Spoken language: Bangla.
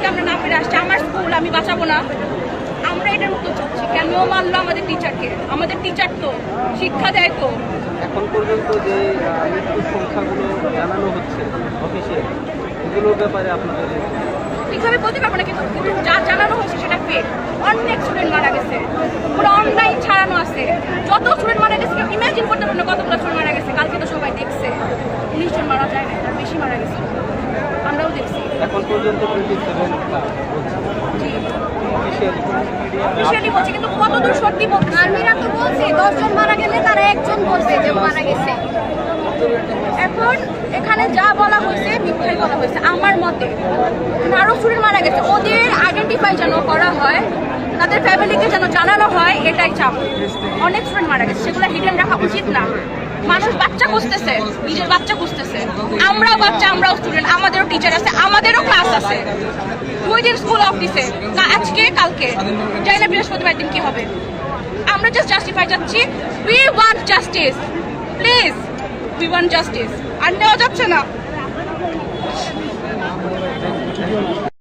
আজকে আমরা না ফিরে আসছি, আমার স্কুল আমি বাঁচাবো না? আমরা এটার উত্তর চাচ্ছি, কেন মারলো আমাদের টিচারকে? আমাদের টিচার তো শিক্ষা দেয় তো। এখন পর্যন্ত যে মৃত্যুর সংখ্যাগুলো জানানো হচ্ছে অফিসিয়ালি, এগুলোর ব্যাপারে আপনাদের ঠিকভাবে বলতে পারবো না, কিন্তু যা জানানো হয়েছে সেটা ফেক। অনেক স্টুডেন্ট মারা গেছে, পুরো অনলাইন ছাড়ানো আছে। যত স্টুডেন্ট মারা গেছে ইমাজিন করতে পারবো না কতগুলো স্টুডেন্ট মারা গেছে। কালকে তো সবাই দেখছে 19 জন মারা যায় না, তার বেশি মারা গেছে, আমরাও দেখছি। এখন পর্যন্ত 27 অফিসিয়ালি বলছে, কিন্তু কতদূর সত্যি বলতে আর্মিরা তো বলছে 10 জন মারা গেলে তারা একজন বলছে যে মারা গেছে। এখন এখানে যা বলা হয়েছে মিথ্যাই বলা হয়েছে আমার মতে। আরো স্টুডেন্ট মারা গেছে, ওদের আইডেন্টিফাই যেন করা হয়, তাদের ফ্যামিলিকে যেন জানানো হয়, এটাই চাপ। অনেক স্টুডেন্ট মারা গেছে, সেগুলো হিডেন রাখা উচিত না। মানুষ বাচ্চা খুঁজতেছে, নিজের বাচ্চা খুঁজতেছে। আমরাও বাচ্চা, আমরাও স্টুডেন্ট, আমাদেরও টিচার আছে, আমাদেরও ক্লাস আছে। 2 দিন স্কুল অফ দিছে, আজকে কালকে জানি না বৃহস্পতিবার দিন কি হবে। আমরা জাস্ট জাস্টিফাই চাচ্ছি, we want justice, please we want justice. আর নেওয়া যাচ্ছে না।